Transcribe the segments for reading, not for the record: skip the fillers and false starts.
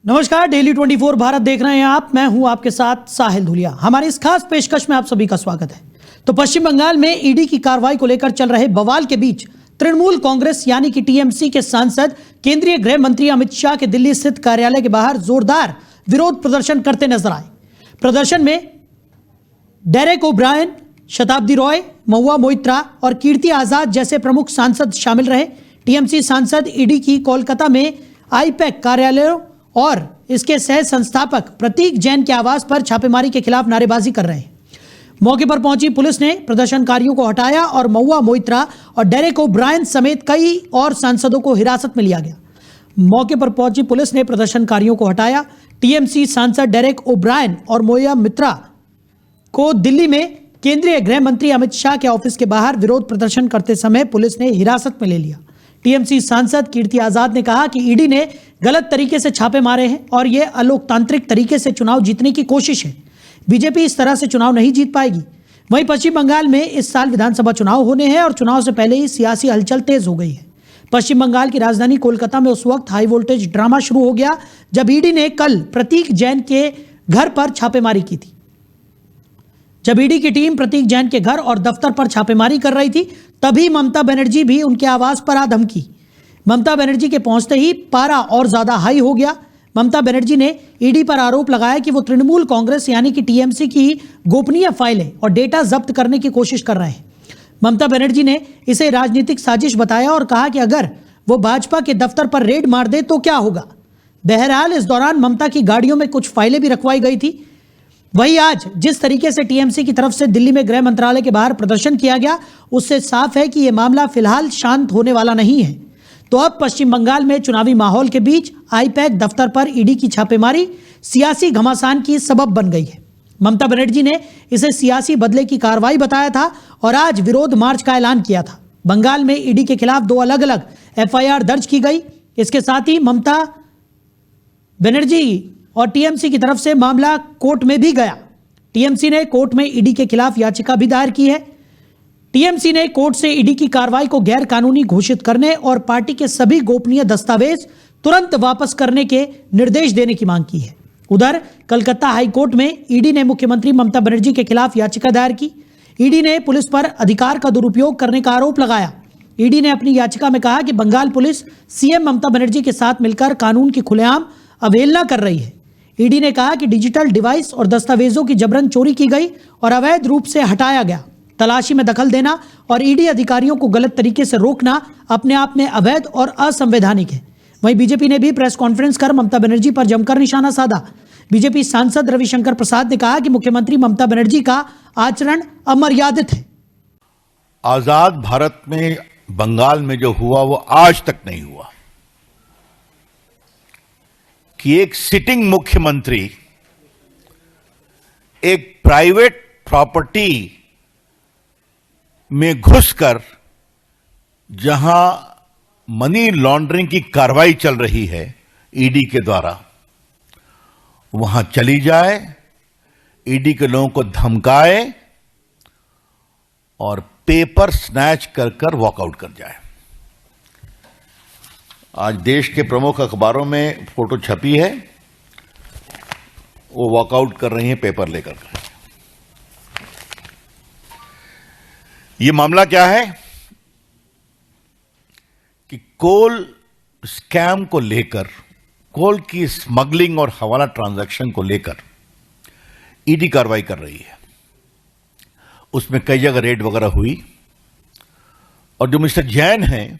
नमस्कार, डेली 24 भारत देख रहे हैं आप। मैं हूं आपके साथ साहिल धुलिया। हमारी इस खास पेशकश में आप सभी का स्वागत है। तो पश्चिम बंगाल में ईडी की कार्रवाई को लेकर चल रहे बवाल के बीच तृणमूल कांग्रेस यानी कि टीएमसी के सांसद केंद्रीय गृह मंत्री अमित शाह के दिल्ली स्थित कार्यालय के बाहर जोरदार विरोध प्रदर्शन करते नजर आए। प्रदर्शन में डेरेक ओब्रायन, शताब्दी रॉय, महुआ मोइत्रा और कीर्ति आजाद जैसे प्रमुख सांसद शामिल रहे। टीएमसी सांसद ईडी की कोलकाता में आईपैक कार्यालयों और इसके सह संस्थापक प्रतीक जैन के आवास पर छापेमारी के खिलाफ नारेबाजी कर रहे हैं। मौके पर पहुंची पुलिस ने प्रदर्शनकारियों को हटाया और महुआ मोइत्रा और डेरेक ओब्रायन समेत कई और सांसदों को हिरासत में लिया गया। मौके पर पहुंची पुलिस ने प्रदर्शनकारियों को हटाया। टीएमसी सांसद डेरेक ओब्रायन और महुआ मोइत्रा को दिल्ली में केंद्रीय गृह मंत्री अमित शाह के ऑफिस के बाहर विरोध प्रदर्शन करते समय पुलिस ने हिरासत में ले लिया। टीएमसी सांसद कीर्ति आजाद ने कहा कि ईडी ने गलत तरीके से छापे मारे हैं और यह अलोकतांत्रिक तरीके से चुनाव जीतने की कोशिश है। बीजेपी इस तरह से चुनाव नहीं जीत पाएगी। वहीं पश्चिम बंगाल में इस साल विधानसभा चुनाव होने हैं और चुनाव से पहले ही सियासी हलचल तेज हो गई है। पश्चिम बंगाल की राजधानी कोलकाता में उस वक्त हाई वोल्टेज ड्रामा शुरू हो गया जब ईडी ने कल प्रतीक जैन के घर पर छापेमारी की थी। जब ईडी की टीम प्रतीक जैन के घर और दफ्तर पर छापेमारी कर रही थी, तभी ममता बनर्जी भी उनके आवास पर आ धमकी। ममता बनर्जी के पहुंचते ही पारा और ज्यादा हाई हो गया। ममता बनर्जी ने ईडी पर आरोप लगाया कि वो तृणमूल कांग्रेस यानी कि टीएमसी की गोपनीय फाइलें और डेटा जब्त करने की कोशिश कर रहे हैं। ममता बनर्जी ने इसे राजनीतिक साजिश बताया और कहा कि अगर वो भाजपा के दफ्तर पर रेड मार दे तो क्या होगा। बहरहाल इस दौरान ममता की गाड़ियों में कुछ फाइलें भी रखवाई गई थी। वही आज जिस तरीके से टीएमसी की तरफ से दिल्ली में गृह मंत्रालय के बाहर प्रदर्शन किया गया, उससे साफ है कि यह मामला फिलहाल शांत होने वाला नहीं है। तो अब पश्चिम बंगाल में चुनावी माहौल के बीच आईपैक दफ्तर पर ईडी की छापेमारी सियासी घमासान की सबब बन गई है। ममता बनर्जी ने इसे सियासी बदले की कार्रवाई बताया था और आज विरोध मार्च का ऐलान किया था। बंगाल में ईडी के खिलाफ 2 अलग अलग एफआईआर दर्ज की गई। इसके साथ ही ममता बनर्जी और टीएमसी की तरफ से मामला कोर्ट में भी गया। टीएमसी ने कोर्ट में ईडी के खिलाफ याचिका भी दायर की है। टीएमसी ने कोर्ट से ईडी की कार्रवाई को गैर कानूनी घोषित करने और पार्टी के सभी गोपनीय दस्तावेज तुरंत वापस करने के निर्देश देने की मांग की है। उधर कलकत्ता हाईकोर्ट में ईडी ने मुख्यमंत्री ममता बनर्जी के खिलाफ याचिका दायर की। ईडी ने पुलिस पर अधिकार का दुरुपयोग करने का आरोप लगाया। ईडी ने अपनी याचिका में कहा कि बंगाल पुलिस सीएम ममता बनर्जी के साथ मिलकर कानून की खुलेआम अवहेलना कर रही है। ईडी ने कहा कि डिजिटल डिवाइस और दस्तावेजों की जबरन चोरी की गई और अवैध रूप से हटाया गया। तलाशी में दखल देना और ईडी अधिकारियों को गलत तरीके से रोकना अपने आप में अवैध और असंवैधानिक है। वहीं बीजेपी ने भी प्रेस कॉन्फ्रेंस कर ममता बनर्जी पर जमकर निशाना साधा। बीजेपी सांसद रविशंकर प्रसाद ने कहा कि मुख्यमंत्री ममता बनर्जी का आचरण अमर्यादित है। आजाद भारत में बंगाल में जो हुआ वो आज तक नहीं हुआ कि एक सिटिंग मुख्यमंत्री एक प्राइवेट प्रॉपर्टी में घुसकर जहां मनी लॉन्ड्रिंग की कार्रवाई चल रही है ईडी के द्वारा, वहां चली जाए, ईडी के लोगों को धमकाए और पेपर स्नैच कर वॉकआउट कर जाए। आज देश के प्रमुख अखबारों में फोटो छपी है, वो वॉकआउट कर रही हैं पेपर लेकर। ये मामला क्या है कि कोल स्कैम को लेकर, कोल की स्मगलिंग और हवाला ट्रांजैक्शन को लेकर ईडी कार्रवाई कर रही है। उसमें कई जगह रेड वगैरह हुई और जो मिस्टर जैन हैं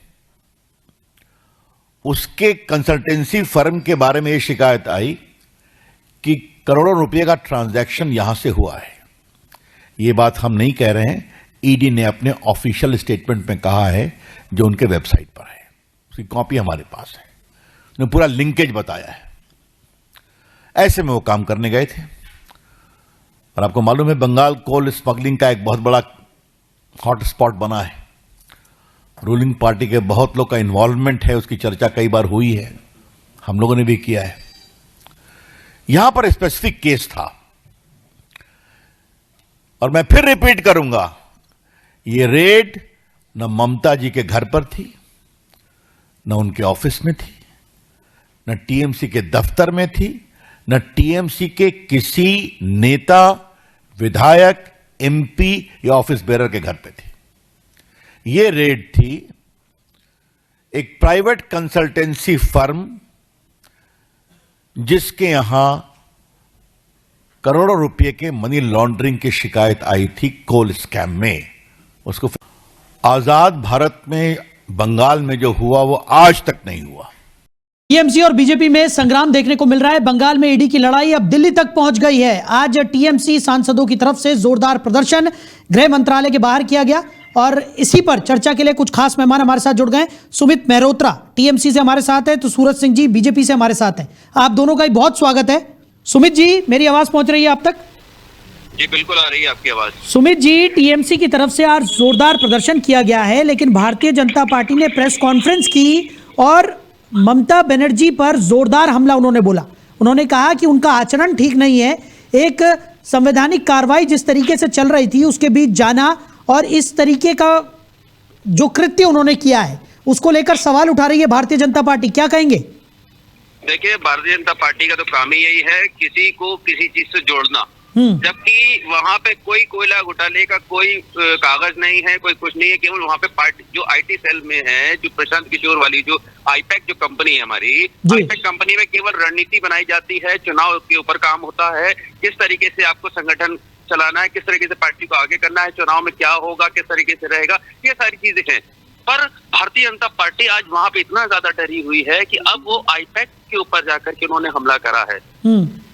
उसके कंसल्टेंसी फर्म के बारे में यह शिकायत आई कि करोड़ों रुपए का ट्रांजैक्शन यहां से हुआ है। यह बात हम नहीं कह रहे हैं, ईडी ने अपने ऑफिशियल स्टेटमेंट में कहा है जो उनके वेबसाइट पर है। उसकी कॉपी हमारे पास है। उन्होंने पूरा लिंकेज बताया है। ऐसे में वो काम करने गए थे और आपको मालूम है बंगाल कोल स्मगलिंग का एक बहुत बड़ा हॉट स्पॉट बना है। रूलिंग पार्टी के बहुत लोग का इन्वॉल्वमेंट है, उसकी चर्चा कई बार हुई है, हम लोगों ने भी किया है। यहां पर स्पेसिफिक केस था और मैं फिर रिपीट करूंगा, ये रेड न ममता जी के घर पर थी, न उनके ऑफिस में थी, न टीएमसी के दफ्तर में थी, न टीएमसी के किसी नेता, विधायक, एमपी या ऑफिस बेरर के घर पे थी। यह रेड थी एक प्राइवेट कंसल्टेंसी फर्म जिसके यहां करोड़ों रुपए के मनी लॉन्ड्रिंग की शिकायत आई थी कोल स्कैम में। उसको आजाद भारत में बंगाल में जो हुआ वो आज तक नहीं हुआ। टीएमसी और बीजेपी में संग्राम देखने को मिल रहा है। बंगाल में ईडी की लड़ाई अब दिल्ली तक पहुंच गई है। आज टीएमसी सांसदों की तरफ से जोरदार प्रदर्शन गृह मंत्रालय के बाहर किया गया और इसी पर चर्चा के लिए कुछ खास मेहमान हमारे साथ जुड़ गए। सुमित मेहरोत्रा टीएमसी से हमारे साथ है, तो सूरज सिंह जी बीजेपी से हमारे साथ हैं। आप दोनों का ही बहुत स्वागत है। सुमित जी, मेरी आवाज पहुंच रही है आप तक? जी बिल्कुल आ रही है आपकी आवाज। सुमित जी, टीएमसी की तरफ से आज जोरदार प्रदर्शन किया गया है, लेकिन भारतीय जनता पार्टी ने प्रेस कॉन्फ्रेंस की और ममता बनर्जी पर जोरदार हमला उन्होंने बोला। उन्होंने कहा कि उनका आचरण ठीक नहीं है। एक संवैधानिक कार्रवाई जिस तरीके से चल रही थी उसके बीच जाना और इस तरीके का जो कृत्य उन्होंने किया है उसको लेकर सवाल उठा रही है भारतीय जनता पार्टी। क्या कहेंगे? देखिए, भारतीय जनता पार्टी का तो काम ही यही है किसी को किसी चीज से जोड़ना, जबकि वहां पे कोई कोयला घोटाले का कोई कागज नहीं है, कोई कुछ नहीं है। केवल वहां पे पार्टी जो आईटी सेल में है, जो प्रशांत किशोर वाली जो आईपैक जो कंपनी है हमारी, आईपैक कंपनी में केवल रणनीति बनाई जाती है, चुनाव के ऊपर काम होता है, किस तरीके से आपको संगठन चलाना है, किस तरीके से पार्टी को आगे करना है, चुनाव में क्या होगा, किस तरीके से रहेगा, ये सारी चीजें हैं। पर भारतीय जनता पार्टी आज वहां पे इतना ज्यादा डरी हुई है कि अब वो आईपैक के ऊपर जाकर के उन्होंने हमला करा है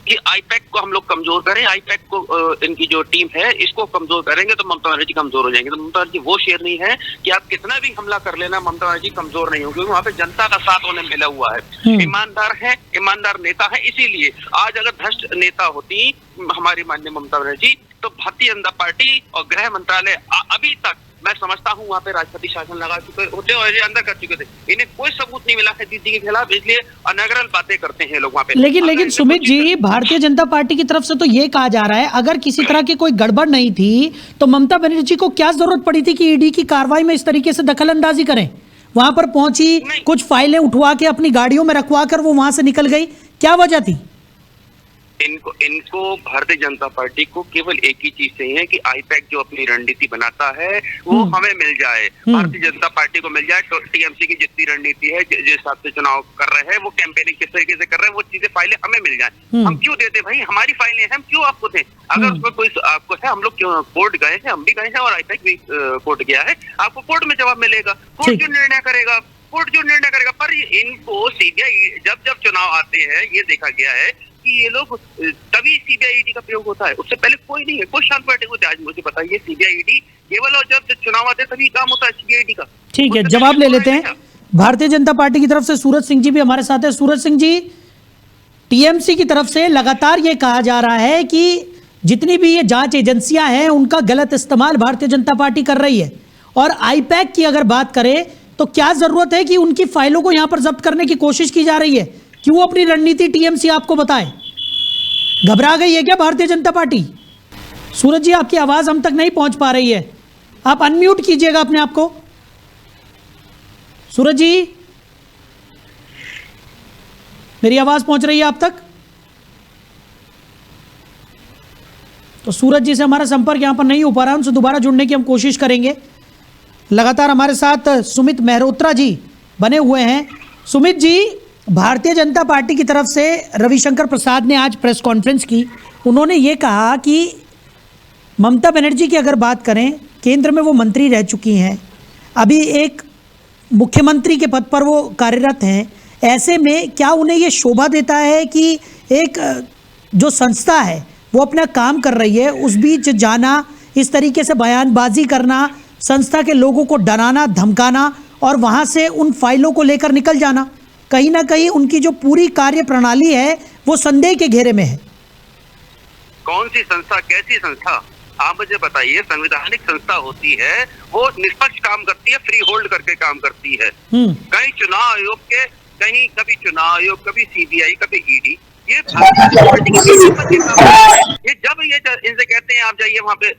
कि आईपैक को हम लोग कमजोर करें, आईपैक को इनकी जो टीम है इसको कमजोर करेंगे तो ममता बनर्जी कमजोर हो जाएंगे। तो ममता बनर्जी वो शेर नहीं है कि आप कितना भी हमला कर लेना, ममता बनर्जी कमजोर नहीं होगी, क्योंकि वहां पे जनता का साथ उन्हें मिला हुआ है। ईमानदार है, ईमानदार नेता है। इसीलिए आज अगर भ्रष्ट नेता होती हमारी माननीय ममता बनर्जी तो भारतीय जनता पार्टी और गृह मंत्रालय अभी तक मैं समझता हूँ वहाँ पे राष्ट्रपति शासन लगा चुके होते और ये अंदर कर चुके थे। इन्हें कोई सबूत नहीं मिला है दीदी के खिलाफ, इसलिए अनगरल बातें करते हैं लोग वहाँ पे। लेकिन सुमित जी, भारतीय जनता पार्टी की तरफ से तो ये कहा जा रहा है अगर किसी तरह की कोई गड़बड़ नहीं थी तो ममता बनर्जी को क्या जरूरत पड़ी थी कि ईडी की कार्रवाई में इस तरीके से दखल अंदाजी करें? वहां पर पहुंची, कुछ फाइलें उठवा के अपनी गाड़ियों में रखवा कर वो वहां से निकल गई, क्या वजह थी? इनको भारतीय जनता पार्टी को केवल एक ही चीज चाहिए कि आईपैक जो अपनी रणनीति बनाता है वो हमें मिल जाए, भारतीय जनता पार्टी को मिल जाए। तो टीएमसी की जितनी रणनीति है, जिस हिसाब से चुनाव कर रहे हैं, वो कैंपेनिंग किस तरीके से कर रहे हैं, वो चीजें फाइलें हमें मिल जाए। हम क्यों देते भाई? हमारी फाइलें हैं, हम क्यों आपको दें? अगर उसमें कोई आपको है, हम लोग क्यों कोर्ट गए हैं, हम भी गए हैं और आईपैक भी कोर्ट गया है, आपको कोर्ट में जवाब मिलेगा। कोर्ट जो निर्णय करेगा, कोर्ट जो निर्णय करेगा। पर इनको सीबीआई जब चुनाव आते हैं ये देखा गया है कि ये लोग तभी सीबीआई ईडी का प्रयोग होता है, उससे पहले कोई नहीं है, कोई शांत बैठे होते। आज मुझे बताइए, सीबीआई ईडी केवल और जब चुनाव आते तभी काम होता है सीबीआई ईडी का। ठीक है, जवाब ले लेते हैं। भारतीय जनता पार्टी की तरफ से सूरज सिंह जी भी हमारे साथ है। सूरज सिंह जी, टीएमसी की तरफ से लगातार ये कहा जा रहा है कि जितनी भी ये जांच एजेंसियां हैं उनका गलत इस्तेमाल भारतीय जनता पार्टी कर रही है, और आईपैक की अगर बात करें तो क्या जरूरत है कि उनकी फाइलों को यहां पर जब्त करने की कोशिश की जा रही है? क्यों अपनी रणनीति टीएमसी आपको बताए? घबरा गई है क्या भारतीय जनता पार्टी? सूरज जी, आपकी आवाज हम तक नहीं पहुंच पा रही है, आप अनम्यूट कीजिएगा अपने आप को। सूरज जी, मेरी आवाज पहुंच रही है आप तक? तो सूरज जी से हमारा संपर्क यहां पर नहीं हो पा रहा है, उनसे दोबारा जुड़ने की हम कोशिश करेंगे। लगातार हमारे साथ सुमित मेहरोत्रा जी बने हुए हैं। सुमित जी, भारतीय जनता पार्टी की तरफ से रविशंकर प्रसाद ने आज प्रेस कॉन्फ्रेंस की। उन्होंने ये कहा कि ममता बनर्जी की अगर बात करें, केंद्र में वो मंत्री रह चुकी हैं, अभी एक मुख्यमंत्री के पद पर वो कार्यरत हैं, ऐसे में क्या उन्हें ये शोभा देता है कि एक जो संस्था है वो अपना काम कर रही है, उस बीच जाना, इस तरीके से बयानबाजी करना, संस्था के लोगों को डराना धमकाना और वहाँ से उन फाइलों को लेकर निकल जाना? कहीं ना कहीं उनकी जो पूरी कार्य प्रणाली है वो संदेह के घेरे में है। कौन सी संस्था, कैसी संस्था? आप मुझे बताइए। संवैधानिक संस्था होती है, वो निष्पक्ष काम करती है, फ्री होल्ड करके काम करती है। कहीं चुनाव आयोग के, कहीं कभी चुनाव आयोग, कभी सीबीआई, कभी ईडी, ये जब ये इनसे कहते हैं आप जाइए वहां पे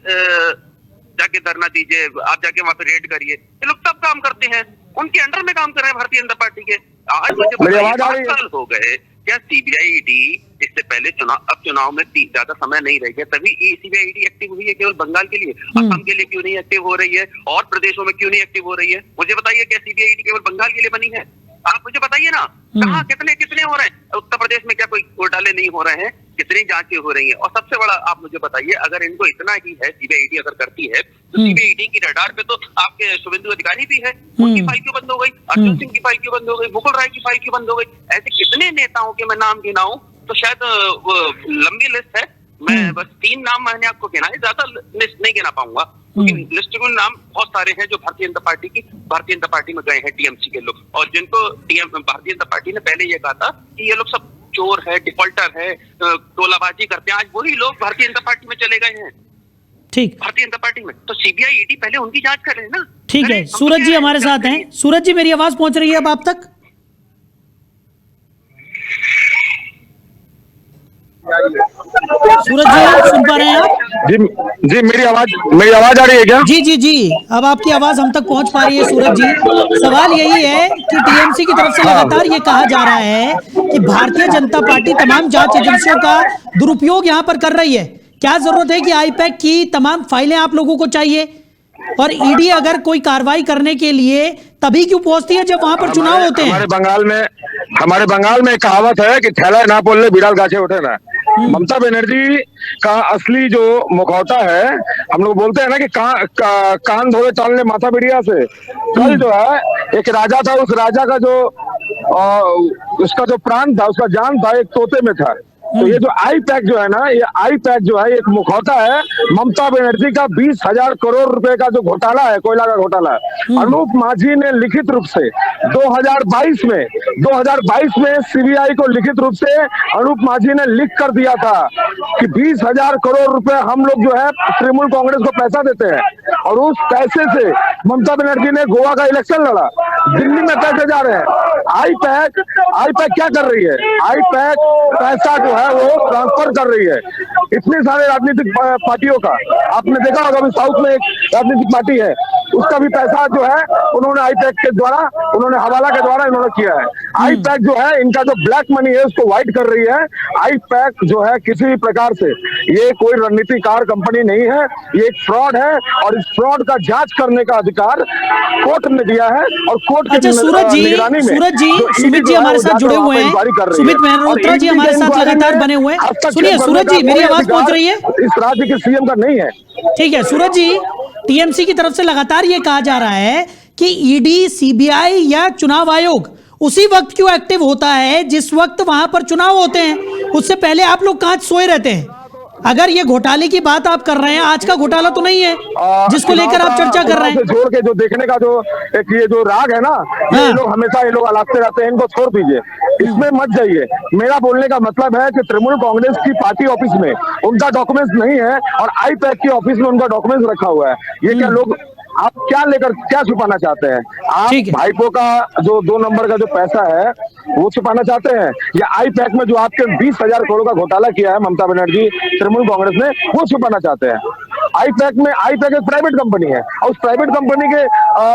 जाके धरना दीजिए, आप जाके वहां पे रेड करिए, ये लोग तब काम करते हैं, उनके अंडर में काम कर रहे हैं भारतीय जनता पार्टी के। आज मुझे बताइए 5 साल हो गए, क्या सीबीआई ईडी इससे पहले चुनाव में ज्यादा समय नहीं रह गया तभी सीबीआई ईडी एक्टिव हुई है केवल बंगाल के लिए? असम के लिए क्यों नहीं एक्टिव हो रही है और प्रदेशों में क्यों नहीं एक्टिव हो रही है? मुझे बताइए, क्या सीबीआई ईडी केवल बंगाल के लिए बनी है? आप मुझे बताइए ना, कहाँ कितने हो रहे हैं? उत्तर प्रदेश में क्या कोई घोटाले नहीं हो रहे हैं? कितनी जांचें हो रही हैं? और सबसे बड़ा आप मुझे बताइए, अगर इनको इतना ही है, सीबीआई ईडी अगर करती है तो सीबीआई ईडी की रडार पे तो आपके शुभेंदु अधिकारी भी है, उनकी फाइल क्यों बंद हो गई? अर्जुन सिंह की फाइल क्यों बंद हो गई? मुकुल राय की फाइल क्यों बंद हो गई? ऐसे कितने नेताओं के मैं नाम गिनाऊं तो शायद लंबी लिस्ट है। मैं बस 3 नाम मैंने आपको गिना है, ज्यादा लिस्ट नहीं गिना पाऊंगा क्योंकि लिस्ट में नाम बहुत सारे हैं जो भारतीय जनता पार्टी में गए हैं, टीएमसी के लोग, और जिनको भारतीय जनता पार्टी ने पहले ये कहा था कि ये लोग सब चोर है, डिफॉल्टर है, टोलाबाजी करते हैं, आज वही लोग भारतीय जनता पार्टी में चले गए हैं। ठीक, भारतीय जनता पार्टी में तो सीबीआई ईडी पहले उनकी जांच कर रहे हैं ना। ठीक है, सूरज जी हमारे साथ हैं। सूरज जी, मेरी आवाज पहुंच रही है अब आप तक? सूरज जी सुन पा रहे हैं आप? जी मेरी आवाज आ रही है क्या? जी, अब आपकी आवाज हम तक पहुंच पा रही है सूरज जी। सवाल यही है कि टीएमसी की तरफ से लगातार ये कहा जा रहा है कि भारतीय जनता पार्टी तमाम जांच एजेंसियों का दुरुपयोग यहां पर कर रही है। क्या जरूरत है कि आईपैक की तमाम फाइलें आप लोगों को चाहिए? और ईडी अगर कोई कार्रवाई करने के लिए तभी क्यों पहुंचती है जब वहां पर चुनाव होते हैं? हमारे बंगाल में कहावत है कि थैला ना बोलने बिड़ाल गाछे उठे ना। ममता बनर्जी का असली जो मुखौटा है, हम लोग बोलते हैं ना कि कान धोए चालने माथा बिड़िया से। कल जो है एक राजा था, उस राजा का जो उसका जो प्राण था, उसका जान था, एक तोते में था। तो ये जो आई पैक जो है ना, ये आई पैक जो है एक मुखौटा है ममता बनर्जी का 20,000 करोड़ रुपए का जो घोटाला है, कोयला का घोटाला। अनूप माझी ने लिखित रूप से 2022 में सीबीआई को लिखित रूप से अनूप माझी ने लिख कर दिया था कि 20,000 करोड़ रुपए हम लोग जो है तृणमूल कांग्रेस को पैसा देते हैं, और उस पैसे से ममता बनर्जी ने गोवा का इलेक्शन लड़ा, दिल्ली में पैसे जा रहे हैं। आई पैक क्या कर रही है? आई पैक पैसा जो है वो ट्रांसफर कर रही है इतने सारे राजनीतिक पार्टियों का। आपने देखा होगा, अभी साउथ में एक राजनीतिक पार्टी है, उसका भी पैसा जो है उन्होंने आई पैक के द्वारा, उन्होंने हवाला के द्वारा इन्होंने किया है। आई पैक जो है इनका जो ब्लैक मनी है उसको व्हाइट कर रही है। आई पैक जो है किसी भी प्रकार से ये कोई रणनीतिकार कंपनी नहीं है, ये एक फ्रॉड है, और इस फ्रॉड का जांच करने का अधिकार कोर्ट ने दिया है, और कोर्ट की निगरानी में सुमित जी हमारे साथ जुड़े हुए हैं, सुमित मेहरोत्रा जी हमारे साथ लगातार बने हुए हैं। सुनिए सूरज जी, मेरी आवाज पहुंच रही है? इस राज्य के सीएम का नहीं है। ठीक है सूरज जी, टीएमसी की तरफ से लगातार ये कहा जा रहा है कि ईडी, सीबीआई या चुनाव आयोग उसी वक्त क्यों एक्टिव होता है जिस वक्त वहां पर चुनाव होते हैं? उससे पहले आप लोग कहां सोए रहते हैं? अगर ये घोटाले की बात आप कर रहे हैं, आज का घोटाला तो नहीं है जिसको लेकर आप चर्चा कर रहे हैं। जोड़ के जो देखने का जो एक ये जो राग है ना, ये लोग हमेशा ये लोग अलापते रहते हैं, इनको छोड़ दीजिए, इसमें मत जाइए। मेरा बोलने का मतलब है कि तृणमूल कांग्रेस की पार्टी ऑफिस में उनका डॉक्यूमेंट्स नहीं है, और आई पैक की ऑफिस में उनका डॉक्यूमेंट्स रखा हुआ है। ये क्या लोग, आप क्या लेकर क्या छुपाना चाहते हैं? आप भाईपो का जो 2 नंबर का जो पैसा है वो छुपाना चाहते हैं, या आई पैक में जो आपके 20,000 करोड़ का घोटाला किया है ममता बनर्जी तृणमूल कांग्रेस ने, वो छुपाना चाहते हैं? आई पैक एक प्राइवेट कंपनी है, और उस प्राइवेट कंपनी के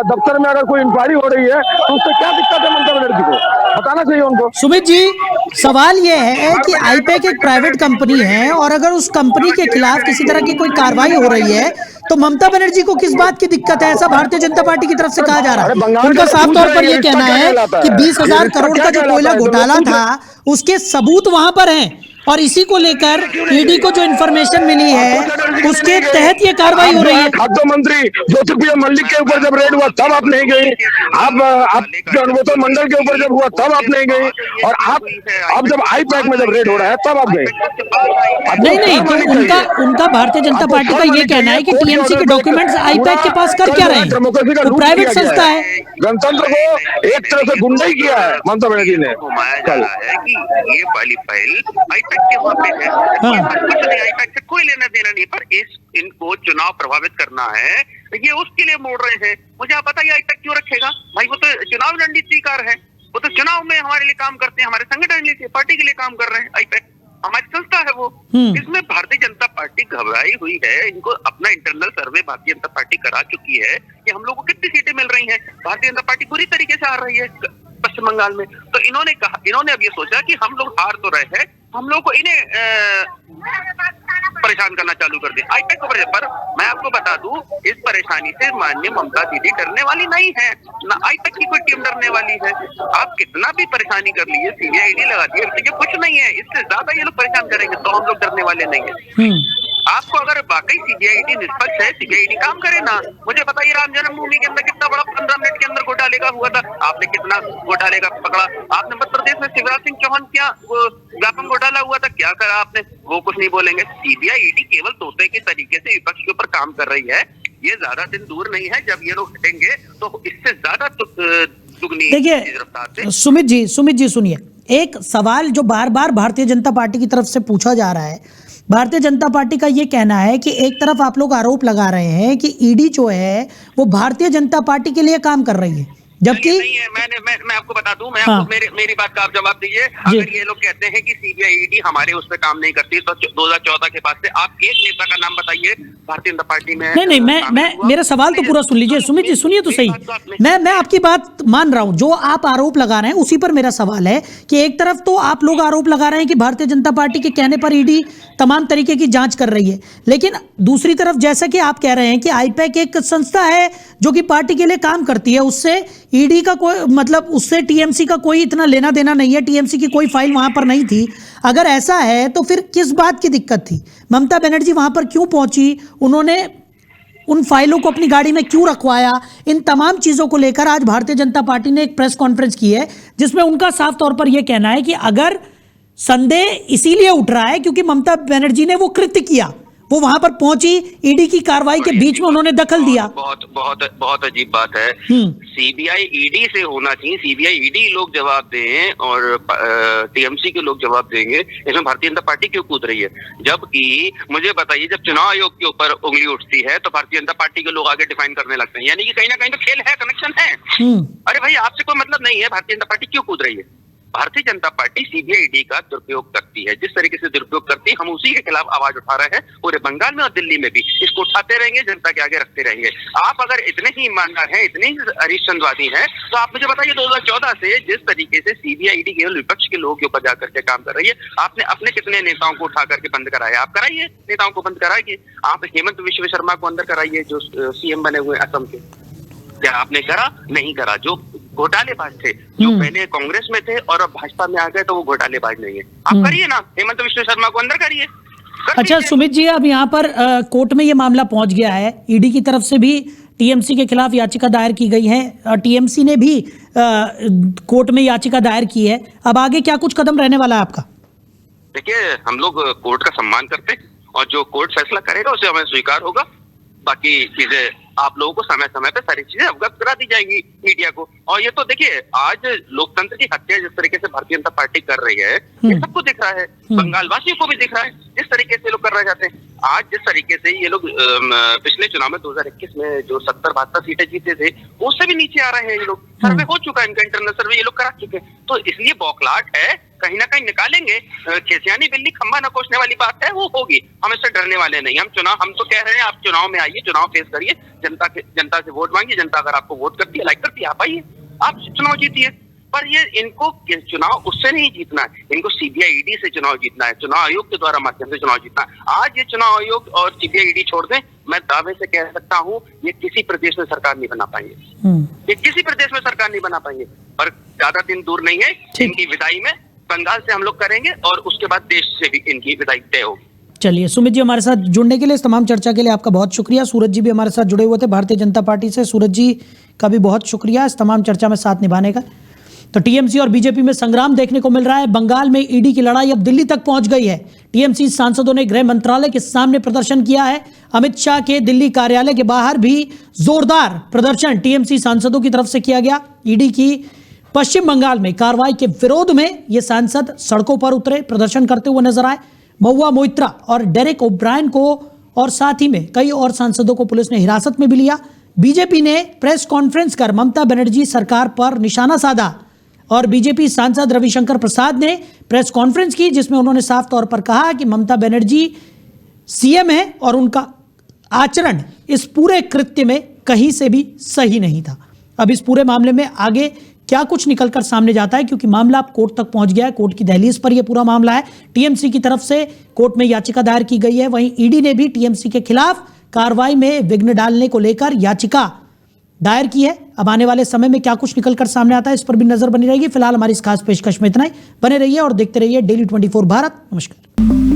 दफ्तर में अगर कोई इंक्वायरी हो रही है तो उससे क्या दिक्कत है ममता बनर्जी को? बताना चाहिए उनको। सुमित जी, सवाल यह है कि आई पैक एक प्राइवेट कंपनी है, और अगर उस कंपनी के खिलाफ किसी तरह की कोई कार्रवाई हो रही है तो ममता बनर्जी को किस बात की दिक्कत है? ऐसा भारतीय जनता पार्टी की तरफ से कहा जा रहा है। उनका साफ तौर पर यह कहना है कि 20,000 करोड़ का जो कोयला घोटाला था उसके सबूत वहां पर हैं, और इसी को लेकर ईडी को जो इन्फॉर्मेशन मिली है उसके तहत ये कार्रवाई हो रही है। खाद्य मंत्री ज्योतिप्रिय मल्लिक के ऊपर जब रेड हुआ तब आप नहीं गई, आप अनुमोदन मंडल के ऊपर जब हुआ तब आप नहीं गई, और आप जब आई पैक में जब रेड हो रहा है तब आप गए। नहीं, तो उनका भारतीय जनता पार्टी का ये कहना है कि टीएमसी के डॉक्यूमेंट्स आई पैक के पास कर क्या रहे हैं? तो प्राइवेट संस्था है, गणतंत्र को एक तरह से गुंडा ही किया है ममता बनर्जी ने। ये वाली फाइल आई पैक के वहाँ पे है, कुछ नहीं, आई पैक से कोई लेना देना नहीं, पर इनको चुनाव प्रभावित करना है, ये उसके लिए मोड़ रहे हैं। मुझे आप बताइए आई पैक क्यों रखेगा भाई? वो तो चुनाव रणनीतिकार है, वो तो चुनाव में हमारे लिए काम करते हैं, हमारे संगठन के लिए, पार्टी के लिए काम कर रहे हैं। आई पैक हमारी संस्था है वो। इसमें भारतीय जनता पार्टी घबराई हुई है, इनको अपना इंटरनल सर्वे भारतीय जनता पार्टी करा चुकी है कि हम लोग को कितनी सीटें मिल रही हैं। भारतीय जनता पार्टी पूरी तरीके से हार रही है, पश्चिम बंगाल में। तो इन्होंने अब ये सोचा कि हम लोग हार तो रहे हैं, हम लोग को इन्हें परेशान करना चालू कर दिया, आईपैक को। पर मैं आपको बता दूं, इस परेशानी से माननीय ममता दीदी डरने वाली नहीं है, ना आईपैक की कोई टीम डरने वाली है। आप कितना भी परेशानी कर लीजिए, सीबीआईडी लगा दिए, ये कुछ नहीं है। इससे ज्यादा ये लोग परेशान करेंगे, तो हम लोग डरने वाले नहीं है। आपको अगर वाकई सीबीआईडी निष्पक्ष है, सीबीआईडी काम करे ना। मुझे बताइए, राम जन्मभूमि के अंदर कितना बड़ा 15 मिनट के अंदर घोटाले का हुआ था, आपने कितना घोटाले का पकड़ा। आपने मध्य प्रदेश में शिवराज सिंह चौहान क्या व्यापम घोटाला हुआ था, क्या करा आपने, वो कुछ नहीं बोलेंगे। सीबीआईडी केवल तोते के तरीके से विपक्ष के ऊपर काम कर रही है। ये ज्यादा दिन दूर नहीं है जब ये लोग हटेंगे तो इससे ज्यादा दुगनी। देखिए सुमित जी सुनिए, एक सवाल जो बार बार भारतीय जनता पार्टी की तरफ से पूछा जा रहा है, भारतीय जनता पार्टी का ये कहना है कि एक तरफ आप लोग आरोप लगा रहे हैं कि ईडी जो है वो भारतीय जनता पार्टी के लिए काम कर रही है, जबकि नहीं है। मैं आपको बता दूं, मैं आपको मेरी बात का आप जवाब दीजिए। अगर ये लोग कहते हैं कि सीबीआईडी हमारे उस पर काम नहीं करती, तो 2014 के बाद से आप एक नेता का नाम बताइए भारतीय जनता पार्टी में। नहीं, मैं मेरा सवाल तो पूरा सुन लीजिए। सुमित जी सुनिए तो सही, मैं आपकी बात मान रहा हूं। जो आप आरोप लगा रहे हैं उसी पर मेरा सवाल है कि एक तरफ तो आप लोग आरोप लगा रहे हैं कि भारतीय जनता पार्टी के कहने पर ईडी तमाम तरीके की जांच कर रही है, लेकिन दूसरी तरफ जैसा कि आप कह रहे हैं कि आईपैक एक संस्था है जो कि पार्टी के लिए काम करती है, उससे ईडी का कोई मतलब, उससे टीएमसी का कोई इतना लेना देना नहीं है, टीएमसी की कोई फाइल वहां पर नहीं थी। अगर ऐसा है तो फिर किस बात की दिक्कत थी? ममता बनर्जी वहां पर क्यों पहुंची? उन्होंने उन फाइलों को अपनी गाड़ी में क्यों रखवाया? इन तमाम चीजों को लेकर आज भारतीय जनता पार्टी ने एक प्रेस कॉन्फ्रेंस की है, जिसमें उनका साफ तौर पर यह कहना है कि अगर संदेह इसीलिए उठ रहा है क्योंकि ममता बनर्जी ने वो कृत्य किया, वो वहां पर पहुंची, ईडी की कार्रवाई के बीच में उन्होंने दखल दिया। बहुत अजीब बात है। सीबीआई ईडी से होना चाहिए, सीबीआई ईडी लोग जवाब दें और टीएमसी के लोग जवाब देंगे। इसमें भारतीय जनता पार्टी क्यों कूद रही है? जबकि मुझे बताइए, जब चुनाव आयोग के ऊपर उंगली उठती है तो भारतीय जनता पार्टी के लोग आगे डिफाइन करने लगते हैं, यानी कि कहीं ना कहीं तो खेल है, कनेक्शन है। अरे भाई, आपसे कोई मतलब नहीं है, भारतीय जनता पार्टी क्यों कूद रही है? भारतीय जनता पार्टी सीबीआईडी का दुरुपयोग करती है। जिस तरीके से दुरुपयोग करती है, हम उसी के खिलाफ आवाज उठा रहे हैं पूरे बंगाल में और दिल्ली में भी। इसको उठाते रहेंगे, जनता के आगे रखते रहेंगे। आप अगर इतने ही ईमानदार हैं, इतने ही हरीशचंद्रवादी हैं, तो आप मुझे बताइए 2014 से जिस तरीके से सीबीआईडी केवल विपक्ष के लोगों के ऊपर जाकर के काम कर रही है, आपने अपने कितने नेताओं को उठा करके बंद कराया? आप कराइए, नेताओं को बंद कराइए। आप हेमंत विश्व शर्मा को अंदर कराइए, जो सीएम बने हुए असम के। क्या आपने करा? नहीं करा। जो घोटालेबाज थे, जो पहले कांग्रेस में थे और अब भाजपा में आ गए, तो वो घोटालेबाज नहीं है। आप करिए ना, हेमंत विश्व शर्मा को अंदर करिए। अच्छा सुमित जी, अब यहाँ पर कोर्ट में ये मामला पहुंच गया है, ईडी की तरफ से भी टीएमसी के खिलाफ याचिका दायर की गई है और टीएमसी ने भी कोर्ट में याचिका दायर की है। अब आगे क्या कुछ कदम रहने वाला है आपका? देखिए, हम लोग कोर्ट का सम्मान करते हैं और जो कोर्ट फैसला करेगा उसे हमें स्वीकार होगा। बाकी चीजें आप लोगों को समय समय पे सारी चीजें अवगत करा दी जाएंगी मीडिया को। और ये तो देखिए, आज लोकतंत्र की हत्या जिस तरीके से भारतीय जनता पार्टी कर रही है, ये सबको दिख रहा है, बंगाल वासियों को भी दिख रहा है, जिस तरीके से लोग करना चाहते हैं। आज जिस तरीके से ये लोग पिछले चुनाव में 2021 में जो 70-72 सीटें जीते थे, उससे भी नीचे आ रहे हैं ये लोग। सर्वे हो चुका है इनका, इंटरनल सर्वे ये लोग करा चुके हैं। तो इसलिए बौखलाहट है, कहीं ना कहीं निकालेंगे। खेसियानी बिल्ली खंबा न कोसने वाली बात है, वो होगी। हम इससे डरने वाले नहीं। हम तो कह रहे हैं, आप चुनाव में आइए, चुनाव फेस करिए, जनता से वोट मांगिए। जनता अगर आपको वोट करती है, लाइक करती है, आप आइए, आप चुनाव जीतिए। पर ये इनको चुनाव उससे नहीं जीतना है, इनको सीबीआईडी से चुनाव जीतना है, चुनाव आयोग के द्वारा माध्यम से चुनाव जीतना है। आज ये चुनाव आयोग और सीबीआईडी छोड़ दें, मैं दावे से कह सकता हूँ ये किसी प्रदेश में सरकार नहीं बना पाएंगे। ये किसी प्रदेश में सरकार नहीं बना पाएंगे। पर ज्यादा दिन दूर नहीं है, इनकी विदाई में बंगाल से हम लोग करेंगे और उसके बाद देश से भी इनकी विदाई तय होगी। चलिए, सुमित जी हमारे साथ जुड़ने के लिए, इस तमाम चर्चा के लिए आपका बहुत शुक्रिया। सूरज जी भी हमारे साथ जुड़े हुए थे भारतीय जनता पार्टी से, सूरज जी का भी बहुत शुक्रिया इस तमाम चर्चा में साथ निभाने का। तो टीएमसी और बीजेपी में संग्राम देखने को मिल रहा है। बंगाल में ईडी की लड़ाई अब दिल्ली तक पहुंच गई है। टीएमसी सांसदों ने गृह मंत्रालय के सामने प्रदर्शन किया है। अमित शाह के दिल्ली कार्यालय के बाहर भी जोरदार प्रदर्शन टीएमसी सांसदों की तरफ से किया गया। ईडी की पश्चिम बंगाल में कार्रवाई के विरोध में ये सांसद सड़कों पर उतरे, प्रदर्शन करते हुए नजर आए। महुआ मोइत्रा और डेरेक ओब्रायन को और साथ ही में कई और सांसदों को पुलिस ने हिरासत में भी लिया। बीजेपी ने प्रेस कॉन्फ्रेंस कर ममता बनर्जी सरकार पर निशाना साधा और बीजेपी सांसद रविशंकर प्रसाद ने प्रेस कॉन्फ्रेंस की, जिसमें उन्होंने साफ तौर पर कहा कि ममता बनर्जी सीएम है और उनका आचरण इस पूरे कृत्य में कहीं से भी सही नहीं था। अब इस पूरे मामले में आगे क्या कुछ निकलकर सामने जाता है, क्योंकि मामला अब कोर्ट तक पहुंच गया है। कोर्ट की दहलीज पर यह पूरा मामला है। टीएमसी की तरफ से कोर्ट में याचिका दायर की गई है, वहीं ईडी ने भी टीएमसी के खिलाफ कार्रवाई में विघ्न डालने को लेकर याचिका दायर की है। अब आने वाले समय में क्या कुछ निकलकर सामने आता है, इस पर भी नजर बनी रहेगी। फिलहाल हमारी इस खास पेशकश में इतना ही। बने रहिए और देखते रहिए Daily 24 भारत। नमस्कार।